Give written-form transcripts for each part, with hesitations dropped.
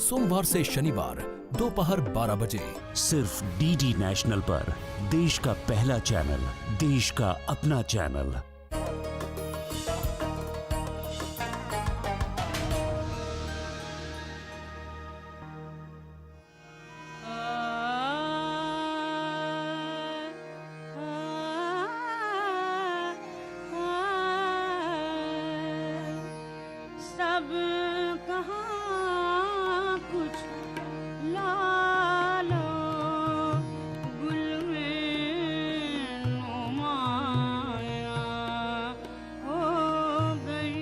सोमवार से शनिवार दोपहर 12 बजे सिर्फ डीडी नेशनल पर, देश का पहला चैनल, देश का अपना चैनल। सब कहाँ कुछ लालो गुल में नुमाया हो गई।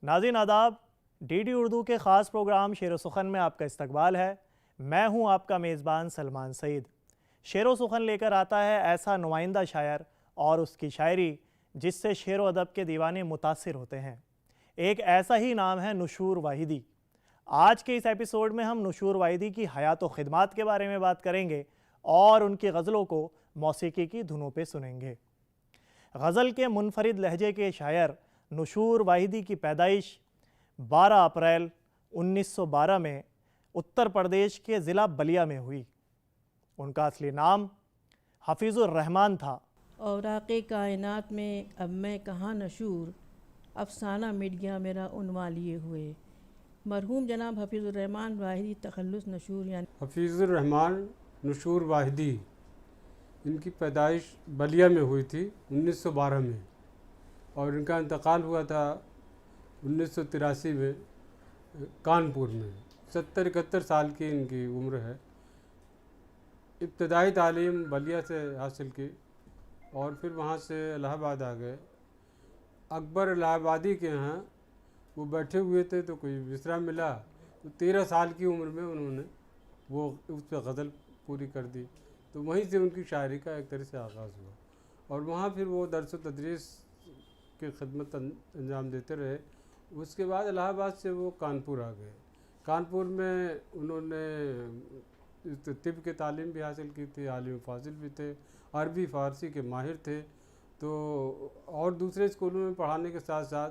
नाज़रीन आदाब, डीडी उर्दू के ख़ास प्रोग्राम शेर व सुखन में आपका इस्तकबाल है। मैं हूं आपका मेज़बान सलमान सईद। शेर व सुखन लेकर आता है ऐसा नुमाइंदा शायर और उसकी शायरी जिससे शेर व अदब के दीवाने मुतासिर होते हैं। एक ऐसा ही नाम है नुशूर वाहिदी। आज के इस एपिसोड में हम नुशूर वाहिदी की हयात व खिदमात के बारे में बात करेंगे और उनकी गज़लों को मौसीकी की धुनों पे सुनेंगे। गज़ल के मुनफरिद लहजे के शायर नुशूर वाहिदी की पैदाइश 12 अप्रैल 1912 में उत्तर प्रदेश के ज़िला बलिया में हुई। उनका असली नाम हफीज़ुर रहमान था। औराक़े कायनात में अब मैं कहाँ नशूर, अफसाना मिट गया मेरा उन्वा लिए हुए। मरहूम जनाब हफीज़ुर रहमान वाहिदी तखल्लुस नशूर यानी हफीज़ुर रहमान नुशूर वाहिदी, इनकी पैदाइश बलिया में हुई थी 1912 में और इनका इंतकाल हुआ था 1983 में कानपुर में। 70-71 साल की इनकी उम्र है। इब्तदाई तालीम बलिया से हासिल की और फिर वहाँ से इलाहाबाद आ गए। अकबर इलाहाबादी के यहाँ वो बैठे हुए थे तो कोई विश्राम मिला तो 13 साल की उम्र में उन्होंने वो उस पर गज़ल पूरी कर दी। तो वहीं से उनकी शायरी का एक तरह से आगाज़ हुआ और वहाँ फिर वो दर्स व तदरीस की खिदमत अंजाम देते रहे। उसके बाद इलाहाबाद से वो कानपुर आ गए। कानपुर में उन्होंने तिब की तालीम भी हासिल की थी, आलिम फाजिल भी थे, अरबी फ़ारसी के माहिर थे। तो और दूसरे स्कूलों में पढ़ाने के साथ साथ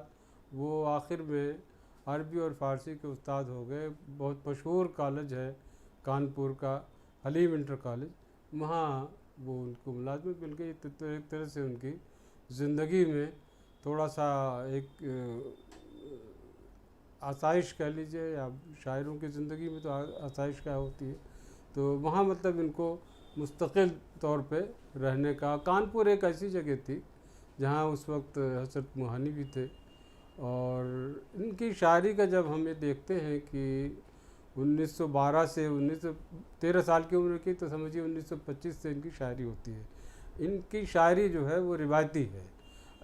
वो आखिर में अरबी और फ़ारसी के उस्ताद हो गए। बहुत मशहूर कॉलेज है कानपुर का, हलीम इंटर कॉलेज, वहाँ वो उनको मुलाजमत मिल गई। तो एक तरह से उनकी ज़िंदगी में थोड़ा सा एक आसाइश कह लीजिए, या शायरों की ज़िंदगी में तो आसाइश क्या होती है, तो वहाँ मतलब इनको मुस्तकिल तौर पे रहने का। कानपुर एक ऐसी जगह थी जहाँ उस वक्त हज़रत मोहानी भी थे। और इनकी शायरी का जब हम ये देखते हैं कि 1912 से 13 साल की उम्र की, तो समझिए 1925 से इनकी शायरी होती है। इनकी शायरी जो है वो रिवायती है।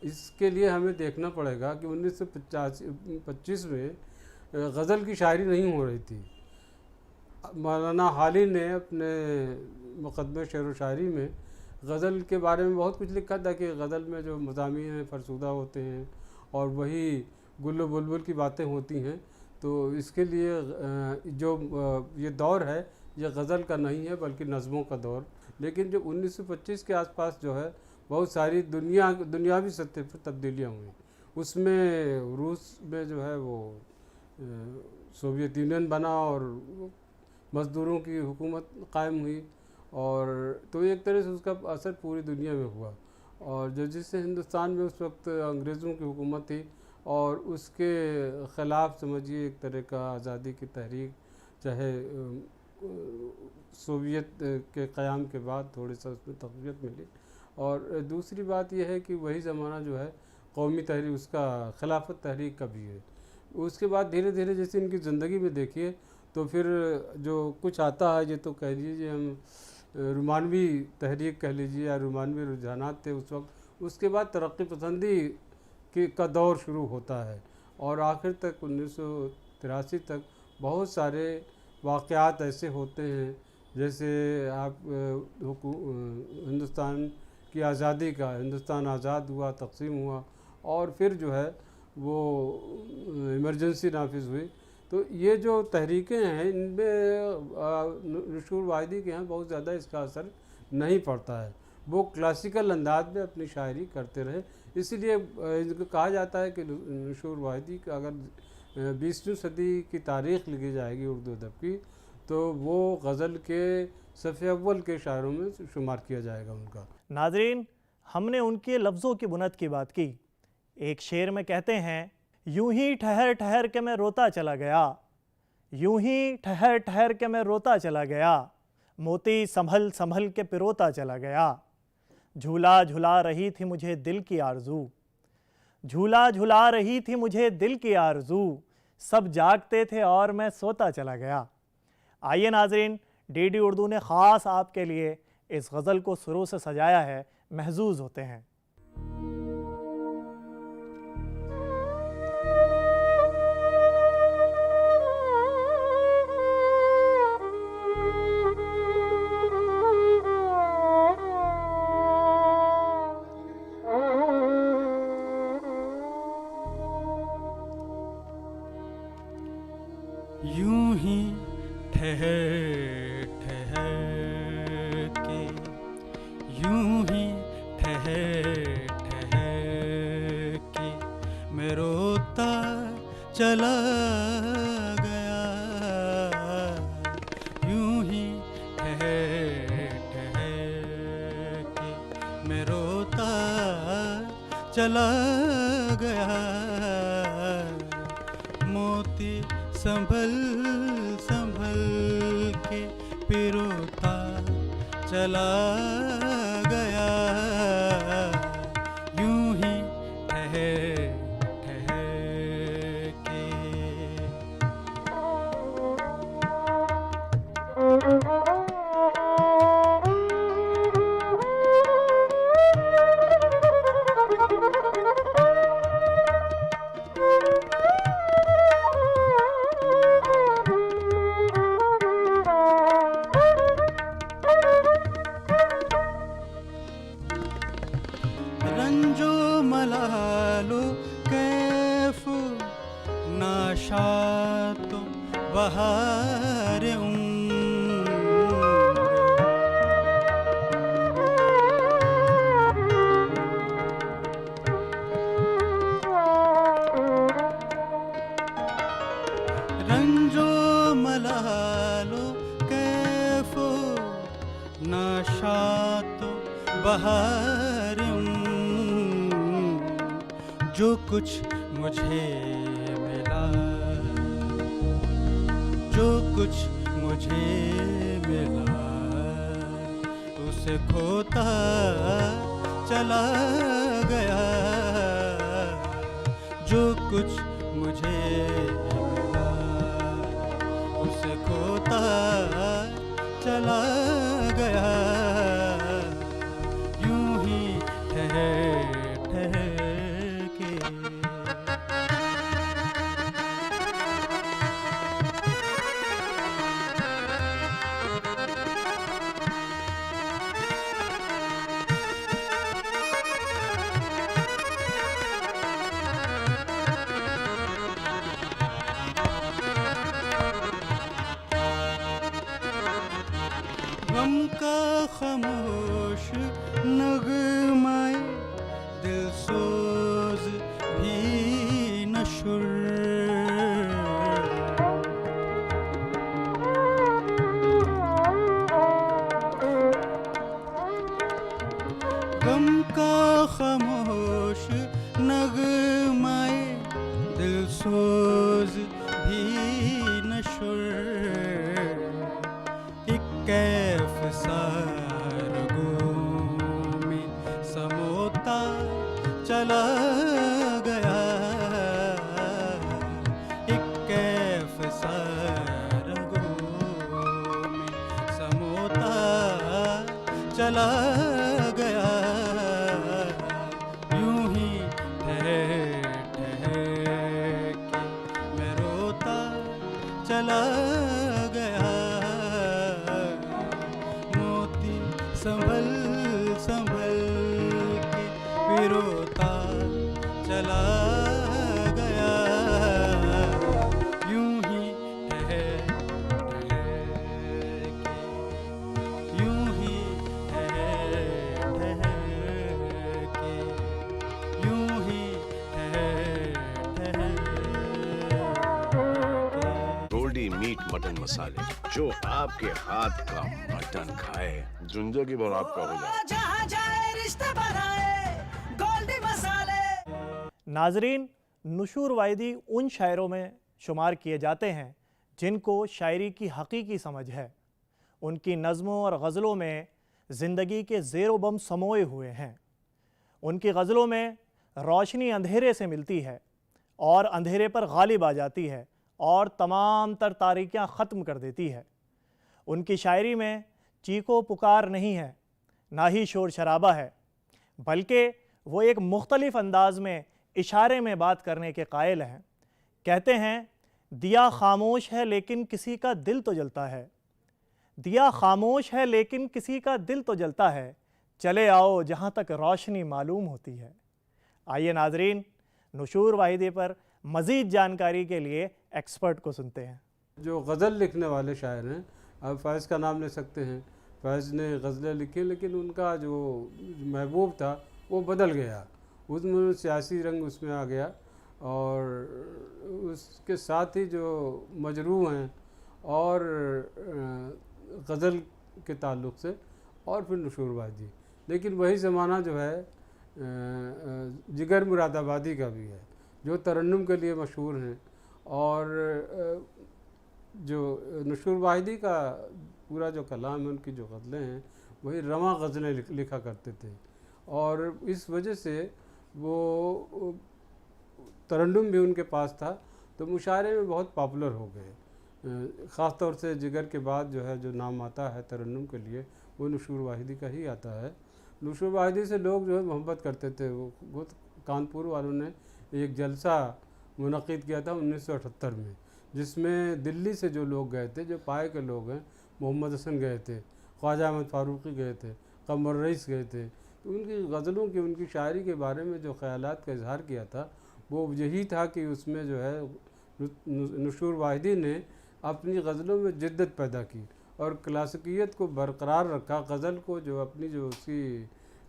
इसके लिए हमें देखना पड़ेगा कि 1925 में गज़ल की शायरी नहीं हो रही थी। मौलाना हाली ने अपने मुक़दमे शेर व शायरी में गज़ल के बारे में बहुत कुछ लिखा था कि गज़ल में जो मज़ामीन हैं फरसुदा होते हैं और वही गुल व बुलबुल की बातें होती हैं। तो इसके लिए जो ये दौर है ये गज़ल का नहीं है बल्कि नज़मों का दौर। लेकिन जो 1925 के आसपास जो है बहुत सारी दुनियावी सतह पर तब्दीलियाँ हुई। उसमें रूस में जो है वो सोवियत यूनियन बना और मज़दूरों की हुकूमत कायम हुई और तो एक तरह से उसका असर पूरी दुनिया में हुआ। और जो जिससे हिंदुस्तान में उस वक्त अंग्रेज़ों की हुकूमत थी और उसके ख़िलाफ़ समझिए एक तरह का आज़ादी की तहरीक, चाहे सोवियत के क़याम के बाद थोड़ी सा उसमें तक़वियत मिली। और दूसरी बात यह है कि वही ज़माना जो है कौमी तहरीक, उसका खिलाफत तहरीक का भी है। उसके बाद धीरे धीरे जैसे इनकी ज़िंदगी में देखिए तो फिर जो कुछ आता है ये तो कह लीजिए हम रोमानवी तहरीक कह लीजिए या रोमानवी रुझानात थे उस वक्त। उसके बाद तरक्की पसंदी का दौर शुरू होता है और आखिर तक 1983 तक बहुत सारे वाक़यात ऐसे होते हैं जैसे आप हिंदुस्तान की आज़ादी का, हिंदुस्तान आज़ाद हुआ, तक़सीम हुआ और फिर जो है वो इमरजेंसी नाफिज हुई। तो ये जो तहरीकें हैं इनमें नुशूर वाहिदी के यहाँ बहुत ज़्यादा इसका असर नहीं पड़ता है। वो क्लासिकल अंदाज में अपनी शायरी करते रहे, इसीलिए इनको कहा जाता है कि नुशूर वाहिदी का अगर 20वीं सदी की तारीख़ लिखी जाएगी उर्दू अदब की, तो वो गज़ल के सफ़े अव्वल के शायरों में शुमार किया जाएगा उनका। नाज़रीन, हमने उनके लफ्ज़ों की बुनत की बात की। एक शेर में कहते हैं, यूं ही ठहर ठहर के मैं रोता चला गया, यूं ही ठहर ठहर के मैं रोता चला गया, मोती संभल संभल के पिरोता चला गया, झूला झुला रही थी मुझे दिल की आरज़ू, झूला झुला रही थी मुझे दिल की आरज़ू, सब जागते थे और मैं सोता चला गया। आइए नाज़रीन, डीडी उर्दू ने ख़ास आपके लिए इस गज़ल को सुरों से सजाया है, महजूज़ होते हैं। यूं ही ठहर ठहर के, यूं ही ठहर ठहर के मैं रोता चला गया, यूं ही ठहर ठहर के मैं रोता चला गया, मोती संभल संभल के पिरोता चला गया, यूं ही ठहर ठहर के। रंजो मलालो कैफ नाशातो बहार रंजो मलालो कैफो नाशातो बहार, जो कुछ मुझे मिला, जो कुछ मुझे मिला, उसे खोता चला गया, जो कुछ मुझे मिला, उसे खोता चला गया, यूं ही ठहर ठहर के। गम का खामोश नगमाए दिल सोज भी नशुर, गम का खामोश नगमाए दिल सोज भी नशुर, एक कैफ सारगों में समोता चला गया, एक कैफ सारगों में समोता चला गया, यूं ही ठहर ठहर के मैं रोता चला गया, मोती संभल संभल के पिरोता चला गया, यूं ही ठहर ठहर के, यूं ही ठहर ठहर के, यूं ही ठहर ठहर मसाले, जो आपके हाथ का मटन खाए जिंदगी भर आपका हो जाए। जहाँ जाए रिश्ते बनाए गोल्डी मसाले। नाजरीन, नुशूर वाहिदी उन शायरों में शुमार किए जाते हैं जिनको शायरी की हकीकी समझ है। उनकी नज़मों और गज़लों में ज़िंदगी के ज़ेरो बम समोए हुए हैं। उनकी गज़लों में रोशनी अंधेरे से मिलती है और अंधेरे पर गालिब आ जाती है और तमाम तर तारीकियाँ ख़त्म कर देती है। उनकी शायरी में चीखो पुकार नहीं है, ना ही शोर शराबा है, बल्कि वो एक मुख्तलिफ़ अंदाज में इशारे में बात करने के कायल हैं। कहते हैं, दिया खामोश है लेकिन किसी का दिल तो जलता है, दिया खामोश है लेकिन किसी का दिल तो जलता है, चले आओ जहाँ तक रोशनी मालूम होती है। आइए नाजरीन, नुशूर वाहिदी पर मज़ीद जानकारी के लिए एक्सपर्ट को सुनते हैं। जो गज़ल लिखने वाले शायर हैं, अब फैज़ का नाम ले सकते हैं। फैज़ ने गज़लें लिखी, लेकिन उनका जो महबूब था वो बदल गया, उसमें सियासी रंग उसमें आ गया, और उसके साथ ही जो मजरूह हैं और गज़ल के ताल्लुक़ से, और फिर नुशूर वाहिदी। लेकिन वही ज़माना जो है जिगर मुरादाबादी का भी है, जो तरन्नुम के लिए मशहूर हैं। और जो नुशूर वाहिदी का पूरा जो कलाम है, उनकी जो गज़लें हैं, वही रवां गज़लें लिखा करते थे, और इस वजह से वो तरन्नुम भी उनके पास था, तो मुशायरे में बहुत पॉपुलर हो गए। ख़ास तौर से जिगर के बाद जो है, जो नाम आता है तरन्नुम के लिए, वो नुशूर वाहिदी का ही आता है। नुशूर वाहिदी से लोग जो है मोहब्बत करते थे। वो कानपुर वालों ने एक जलसा मुनक़िद किया था 1978 में, जिसमें दिल्ली से जो लोग गए थे, जो पाए के लोग हैं, मोहम्मद हसन गए थे, ख्वाजा अहमद फ़ारूक़ी गए थे, कमर रईस गए थे। तो उनकी गज़लों की, उनकी शायरी के बारे में जो ख़यालात का इजहार किया था, वो यही था कि उसमें जो है नुशूर वाहिदी ने अपनी गज़लों में जिद्दत पैदा की और क्लासिकियत को बरकरार रखा। गज़ल को जो अपनी जो उसकी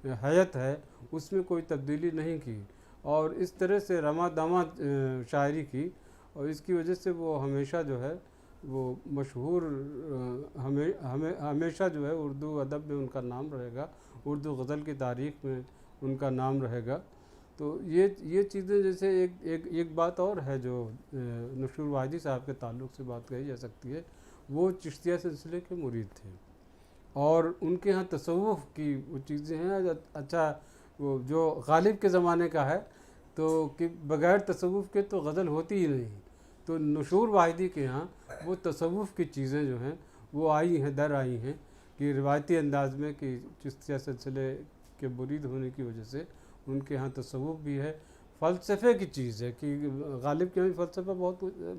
हैत है, उसमें कोई तब्दीली नहीं की, और इस तरह से रमा दमा शायरी की, और इसकी वजह से वो हमेशा जो है वो मशहूर, हमेशा जो है उर्दू अदब में उनका नाम रहेगा, उर्दू गज़ल की तारीख़ में उनका नाम रहेगा। तो ये चीज़ें, जैसे एक बात और है जो नुशूर वाहिदी साहब के ताल्लुक़ से बात कही जा सकती है, वो चिश्तिया सिलसिले के मुरीद थे, और उनके यहाँ तसव्वुफ़ की वो चीज़ें हैं। अच्छा, वो जो गालिब के ज़माने का है, तो कि बग़ैर तसव्वुफ़ के तो गज़ल होती ही नहीं। तो नुशूर वाहिदी के यहाँ वो तसव्वुफ़ की चीज़ें जो हैं वो आई हैं, दर आई हैं, कि रिवायती अंदाज में, कि चिश्तिया सिलसिले के मुरीद होने की वजह से उनके यहाँ तसव्वुफ़ भी है। फ़लसफ़े की चीज़ है कि गालिब के यहाँ भी फ़लसफ़ा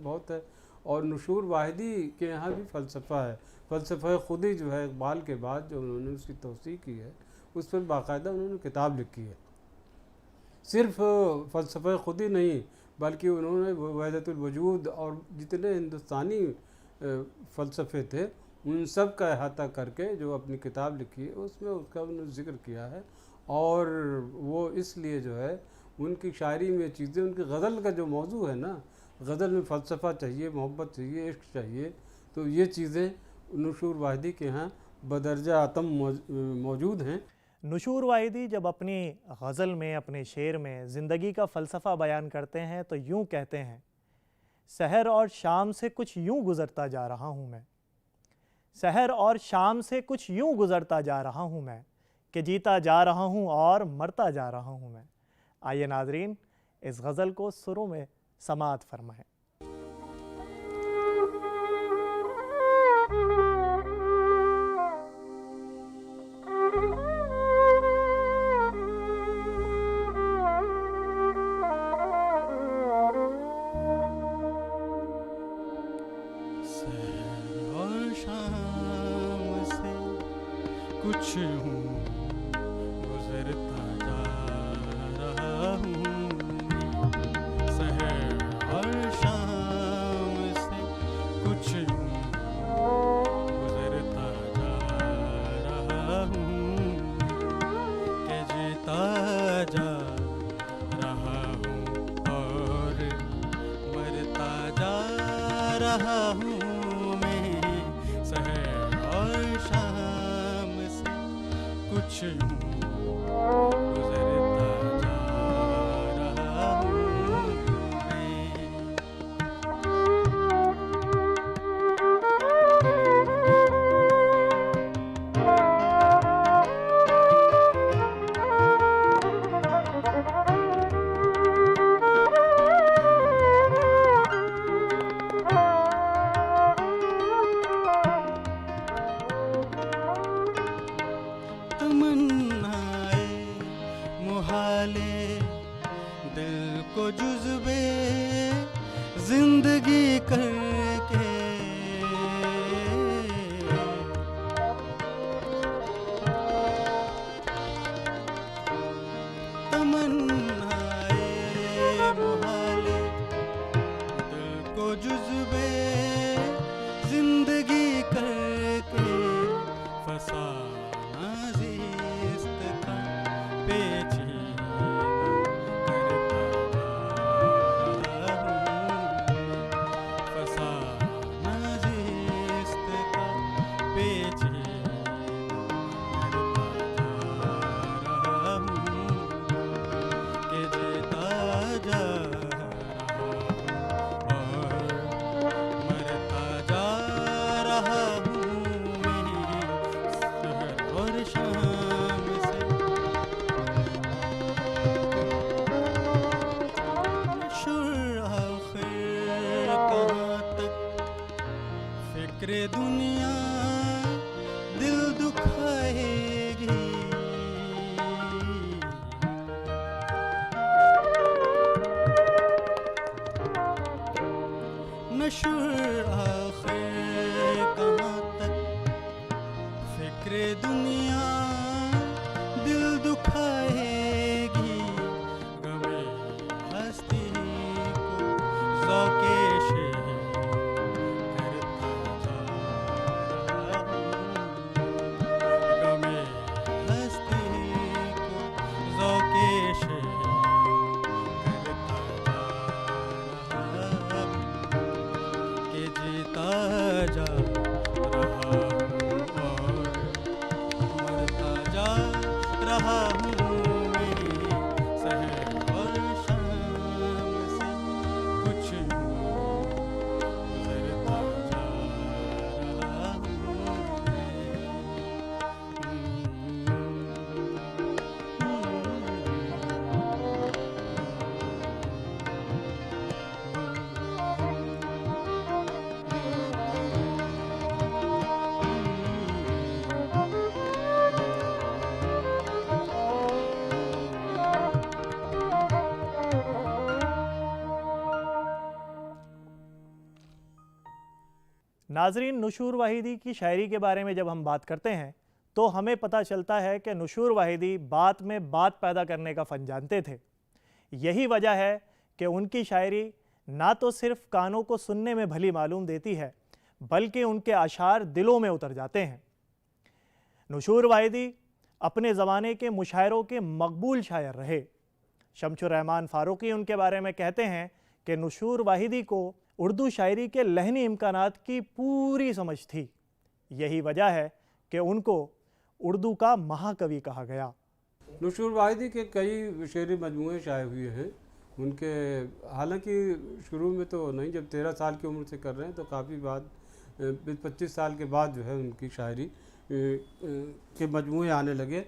बहुत है, और नुशूर वाहिदी के यहाँ भी फ़लसफ़ा है। फ़लसफ़ा ख़ुदी जो है इक़बाल के बाद जो उन्होंने उसकी तौसीक़ की है, उस पर बाकायदा उन्होंने किताब लिखी है। सिर्फ़ फ़लसफ़ा ख़ुदी नहीं, बल्कि उन्होंने वहदतुल वजूद और जितने हिंदुस्तानी फ़लसफ़े थे, उन सब का अहाता करके जो अपनी किताब लिखी है, उसमें उसका उन्होंने ज़िक्र किया है। और वो इसलिए जो है उनकी शायरी में चीज़ें, उनकी गज़ल का जो मौजू है ना, गज़ल में फ़लसफ़ा चाहिए, मोहब्बत चाहिए, इश्क चाहिए, तो ये चीज़ें नुशूर वाहिदी के यहाँ बदरजा आतम मौजूद हैं। नुशूर वाहिदी जब अपनी गज़ल में, अपने शेर में ज़िंदगी का फ़लसफ़ा बयान करते हैं तो यूँ कहते हैं, सहर और शाम से कुछ यूँ गुज़रता जा रहा हूँ मैं, सहर और शाम से कुछ यूँ गुज़रता जा रहा हूँ मैं, कि जीता जा रहा हूँ और मरता जा रहा हूँ मैं। आइए नाज़रीन, इस गज़ल को सुरों में समाअत फरमाएं। और शाम से कुछ हूँ गुजरता जा रहा हूँ, सहर और शाम से कुछ हूँ गुजरता जा रहा हूँ, के जीता जा रहा हूँ और मरता जा रहा हूँ मैं। कुछ गुजरता जा रहा हूँ मैं। तमन्नाए मुहाले दिल को जुज़्बे जिंदगी करके तमन्नाए मुहाले दिल को जुज़्बे जिंदगी करके फसाना ज़िस्त का पेचीदा करता जा रहा हूँ। फसाना ज़िस्त का पेचीदा करता जा रहा हूँ कि जीता जा रहा हूँ और मरता जा रहा हूँ मैं सहर और शाम से। शुर आखिर कहाँ तक फिक्र दुनिया दिल दुखाएगी। नशुर आखिर कहाँ तक फिक्र दुनिया दिल दुखाएगी। गमे हस्ती को ज़ौक़े शेर करता जा रहा हूँ। गमे हस्ती को ज़ौक़े शेर करता जा रहा हूँ कि जीता जा रहा हूँ और मरता जा रहा हूँ मैं सहर और शाम से। कुछ गुजरता जा रहा हूँ नाजरीन, नुशूर वाहिदी की शायरी के बारे में जब हम बात करते हैं तो हमें पता चलता है कि नुशूर वाहिदी बात में बात पैदा करने का फ़न जानते थे। यही वजह है कि उनकी शायरी ना तो सिर्फ कानों को सुनने में भली मालूम देती है बल्कि उनके अशार दिलों में उतर जाते हैं। नुशूर वाहिदी अपने ज़माने के मुशायरों के मकबूल शायर रहे। शमशुर रहमान फ़ारूक़ी उनके बारे में कहते हैं कि नुशूर वाहिदी को उर्दू शायरी के लहनी इम्कानात की पूरी समझ थी। यही वजह है कि उनको उर्दू का महाकवि कहा गया। नुशूर वाहिदी के कई शेरी मजमूए शाये हुए हैं उनके। हालांकि शुरू में तो नहीं, जब 13 साल की उम्र से कर रहे हैं तो काफ़ी बाद 25 साल के बाद जो है उनकी शायरी के मजमूए आने लगे।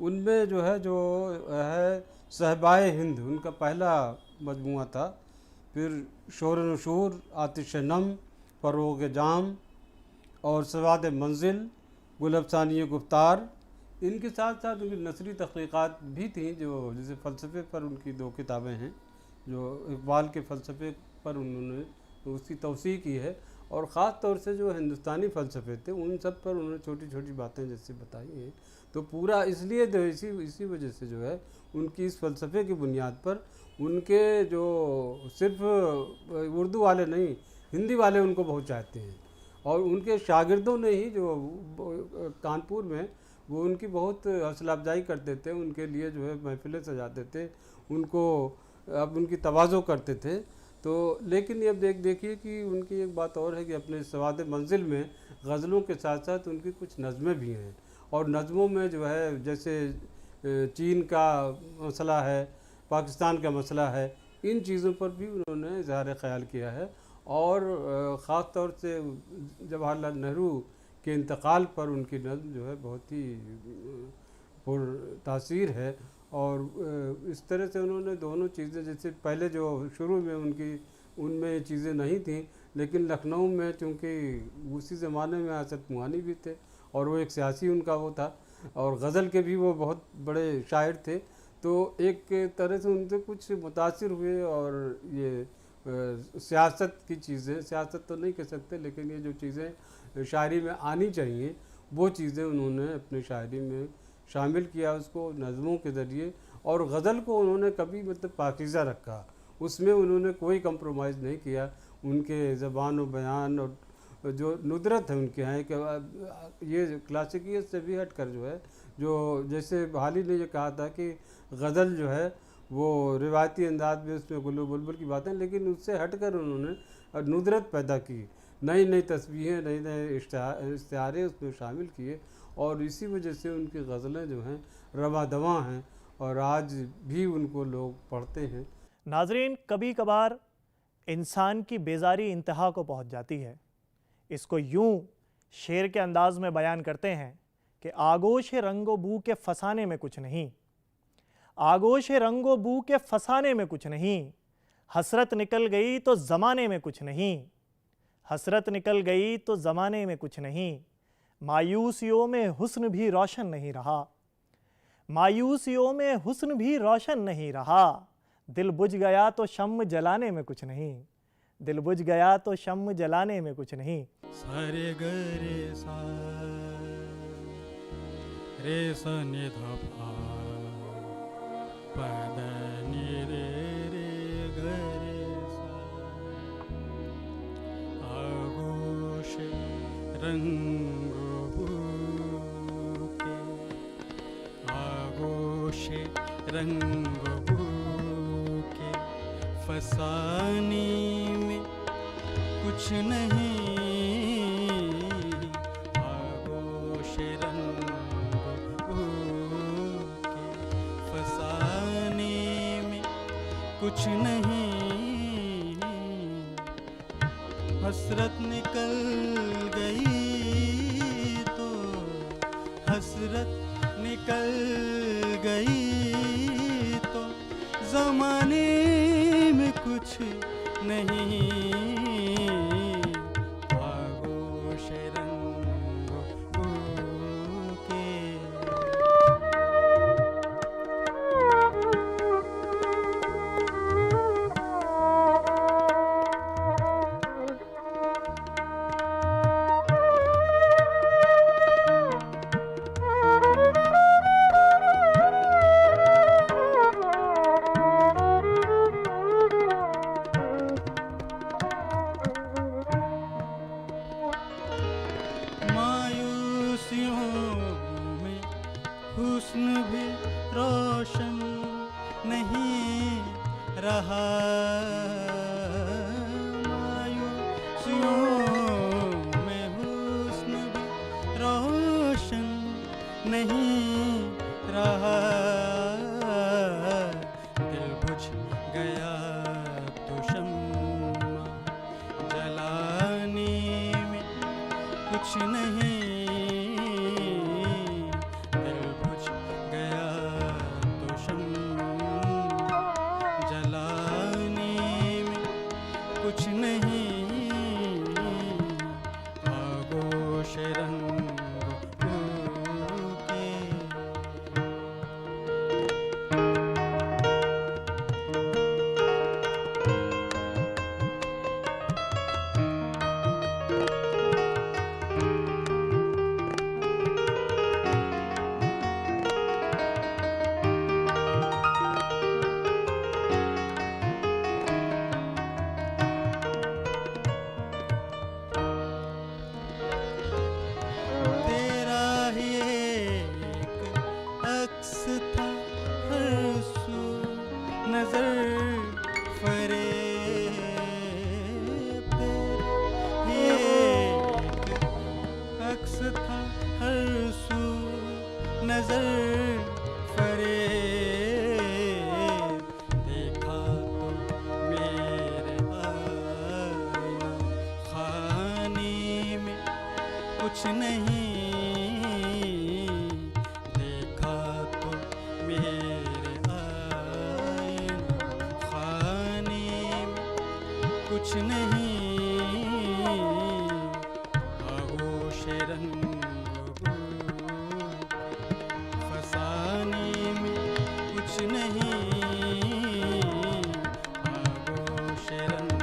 उनमें जो है सहबाए हिंद उनका पहला मजमूआ था। फिर शोर नशूर, आतिश नम, फरोग जाम और सवाद मंजिल, गुलफसानी गुफ्तार, इनके साथ साथ उनकी नसरी तहक़ीक़ात भी थी। जो जैसे फ़लसफ़े पर उनकी 2 किताबें हैं, जो इक़बाल के फ़लसफ़े पर उन्होंने उसकी तौसीक़ की है, और ख़ास तौर से जो हिंदुस्तानी फ़लसफ़े थे उन सब पर उन्होंने छोटी छोटी बातें जैसे बताई हैं। तो पूरा इसलिए तो इसी वजह से जो है उनकी इस फ़लसफ़े की बुनियाद पर उनके जो सिर्फ उर्दू वाले नहीं, हिंदी वाले उनको बहुत चाहते हैं। और उनके शागिर्दों ने ही जो कानपुर में वो उनकी बहुत हौसला अफजाई करते थे, उनके लिए जो है महफ़िलें सजाते थे, उनको अब उनकी तवाज़ो करते थे। तो लेकिन अब देखिए कि उनकी एक बात और है कि अपने सवाद मंजिल में गज़लों के साथ साथ उनकी कुछ नज़में भी हैं, और नज़मों में जो है जैसे चीन का मसला है, पाकिस्तान का मसला है, इन चीज़ों पर भी उन्होंने इज़हार ख़याल किया है। और ख़ास तौर से जवाहरलाल नेहरू के इंतकाल पर उनकी नज़्म जो है बहुत ही तासीर है। और इस तरह से उन्होंने दोनों चीज़ें, जैसे पहले जो शुरू में उनमें ये चीज़ें नहीं थीं, लेकिन लखनऊ में चूँकि उसी ज़माने में असद मुआनी भी थे और वो एक सियासी उनका वो था, और गज़ल के भी वो बहुत बड़े शायर थे, तो एक तरह से उनसे कुछ मुतासिर हुए। और ये सियासत की चीज़ें, सियासत तो नहीं कह सकते, लेकिन ये जो चीज़ें शायरी में आनी चाहिए वो चीज़ें उन्होंने अपनी शायरी में शामिल किया, उसको नज़मों के ज़रिए। और गज़ल को उन्होंने कभी मतलब पाकीज़ा रखा, उसमें उन्होंने कोई कंप्रोमाइज़ नहीं किया। उनके ज़बान और बयान और जो नुदरत है उनके यहाँ कि ये क्लासिकियत से भी हट कर जो है, जो जैसे हाल ही ने ये कहा था कि गज़ल जो है वो रिवायती अंदाज में उसमें गुल्लू बुलबुल की बातें, लेकिन उससे हट कर उन्होंने नुदरत पैदा की, नई नई तस्वीरें, नए नए इश्तिहारे उसमें शामिल किए। और इसी वजह से उनकी गज़लें जो हैं रवा दवा हैं और आज भी उनको लोग पढ़ते हैं। नाज़रीन, कभी कभार इंसान की बेजारी इंतहा को पहुंच जाती है। इसको यूं शेर के अंदाज में बयान करते हैं कि आगोश रंगो बू के फसाने में कुछ नहीं, आगोश रंगो बू के फसाने में कुछ नहीं, हसरत निकल गई तो ज़माने में कुछ नहीं, हसरत निकल गई तो ज़माने में कुछ नहीं, मायूसियों में हुस्न भी रोशन नहीं रहा, मायूसियों में हुस्न भी रोशन नहीं रहा, दिल बुझ गया तो शम्म जलाने में कुछ नहीं, दिल बुझ गया तो शम्म जलाने में कुछ नहीं। सारे गरे सा रे सा नि ध पा पद नि रे रे गरे सा आगोश रंग बूके आगोश रंग बूके फसाने में कुछ नहीं, आगोश रंग बूके फसाने में कुछ नहीं, हसरत निकल गई तो हसरत निकल गई तो ज़माने में कुछ नहीं, आगोश रंग बूके। हुस्न भी रोशन नहीं रहा, मायूसियों में हुस्न भी रोशन नहीं रहा, दिल बुझ गया तो शम्मा जलाने में कुछ नहीं, कुछ नहीं, आगोश रंग बूके। था हर सू नजर फरेब, देखा तो मेरे आईना खाने में कुछ नहीं, देखा तो मेरे आईना खाने में कुछ नहीं, आगोश रंग फसाने में कुछ नहीं, आगोश रंग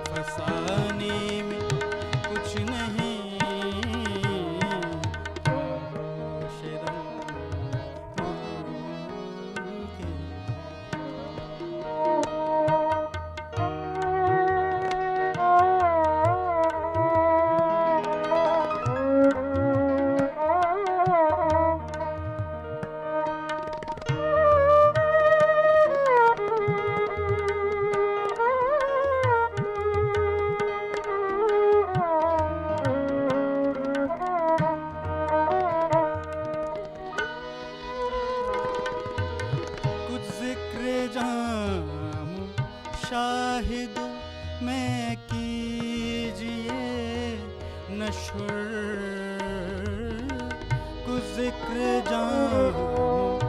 फसाने में कुछ नहीं, आगोश रंग कुछ जिक्र जाम शाहिद में कीजिए नशर, कुछ जिक्र जाम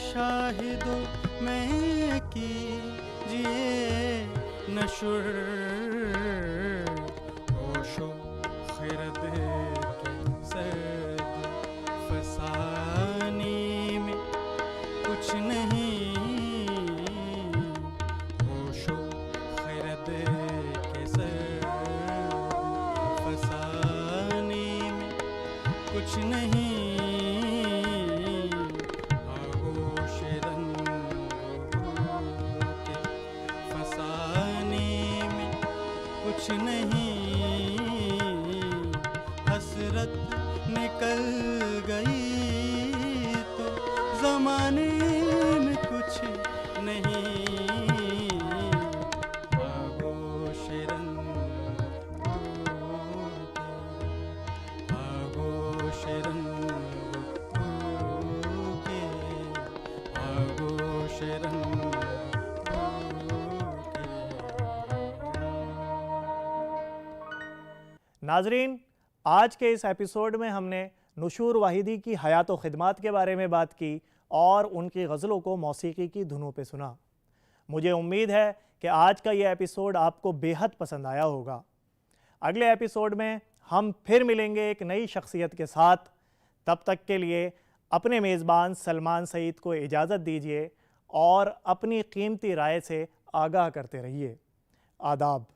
शाहिद में कीजिए नशर, होशो खिरद के सर्द फसाने में कुछ नहीं, होशो खैरत के सर फसाने में कुछ नहीं, आगोश रंग के फसाने में कुछ नहीं, हसरत निकल गई तो जमाने में कुछ नहीं, आगोश रंग आगोश रंग के, आगोश रंग नाजरीन, आज के इस एपिसोड में हमने नुशूर वाहिदी की हयात व खिदमात के बारे में बात की और उनकी गज़लों को मौसीकी की धुनों पे सुना। मुझे उम्मीद है कि आज का ये एपिसोड आपको बेहद पसंद आया होगा। अगले एपिसोड में हम फिर मिलेंगे एक नई शख्सियत के साथ। तब तक के लिए अपने मेज़बान सलमान सईद को इजाज़त दीजिए और अपनी कीमती राय से आगाह करते रहिए। आदाब।